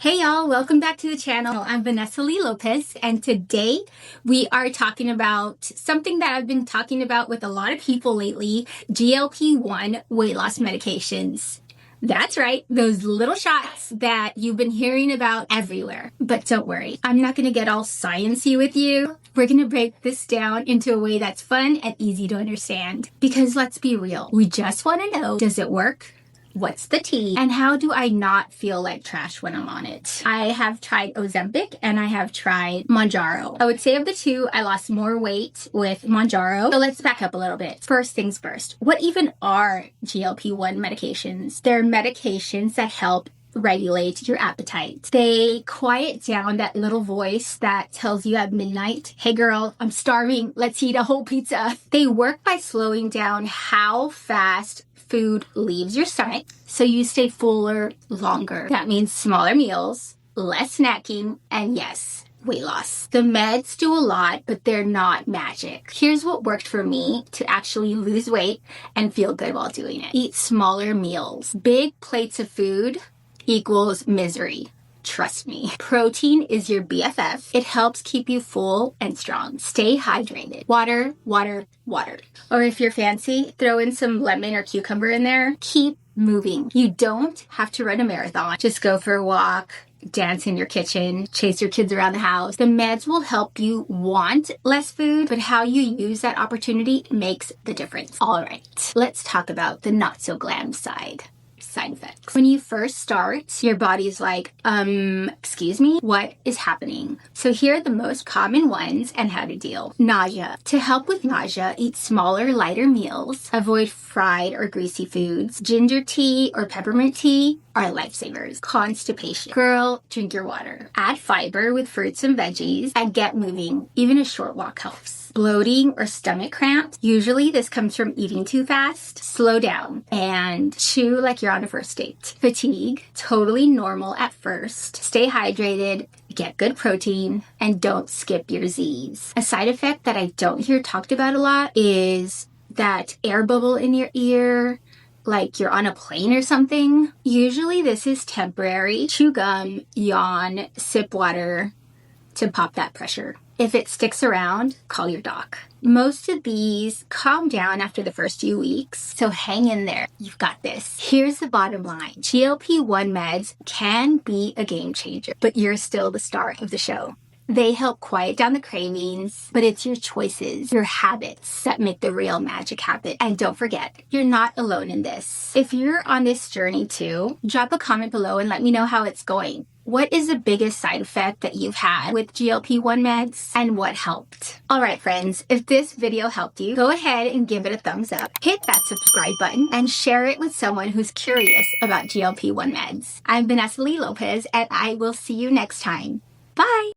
Hey y'all, welcome back to the channel. I'm Vanessa Lee Lopez, and today we are talking about something that I've been talking about with a lot of people lately, GLP-1 weight loss medications. That's right, those little shots that you've been hearing about everywhere. But don't worry, I'm not going to get all sciencey with you. We're going to break this down into a way that's fun and easy to understand. Because let's be real, we just want to know, does it work? What's the tea? And how do I not feel like trash when I'm on it? I have tried Ozempic and I have tried Mounjaro. I would say of the two, I lost more weight with Mounjaro. So let's back up a little bit. First things first, what even are GLP-1 medications? They're medications that help regulate your appetite. They quiet down that little voice that tells you at midnight, hey girl, I'm starving, let's eat a whole pizza. They work by slowing down how fast food leaves your stomach, so you stay fuller longer. That means smaller meals, less snacking, and yes, weight loss. The meds do a lot, but they're not magic. Here's what worked for me to actually lose weight and feel good while doing it. Eat smaller meals. Big plates of food equals misery. Trust me. Protein is your BFF. It helps keep you full and strong. Stay hydrated. Water, water, water. Or if you're fancy, throw in some lemon or cucumber in there. Keep moving. You don't have to run a marathon. Just go for a walk, dance in your kitchen, chase your kids around the house. The meds will help you want less food, but how you use that opportunity makes the difference. All right, let's talk about the not so glam side effects. When you first start, your body's like, excuse me, what is happening? So here are the most common ones and how to deal. Nausea. To help with nausea, eat smaller, lighter meals. Avoid fried or greasy foods. Ginger tea or peppermint tea are lifesavers. Constipation. Girl, drink your water. Add fiber with fruits and veggies and get moving. Even a short walk helps. Bloating or stomach cramps. Usually this comes from eating too fast. Slow down and chew like you're on a first date. Fatigue. Totally normal at first. Stay hydrated. Get good protein and don't skip your Z's. A side effect that I don't hear talked about a lot is that air bubble in your ear, like you're on a plane or something. Usually this is temporary. Chew gum, yawn, sip water to pop that pressure. If it sticks around, call your doc. Most of these calm down after the first few weeks, so hang in there. You've got this. Here's the bottom line. GLP-1 meds can be a game changer, but you're still the star of the show. They help quiet down the cravings, but it's your choices, your habits that make the real magic happen. And don't forget, you're not alone in this. If you're on this journey too, drop a comment below and let me know how it's going. What is the biggest side effect that you've had with GLP-1 meds and what helped? All right, friends, if this video helped you, go ahead and give it a thumbs up. Hit that subscribe button and share it with someone who's curious about GLP-1 meds. I'm Vanessa Lee Lopez, and I will see you next time. Bye.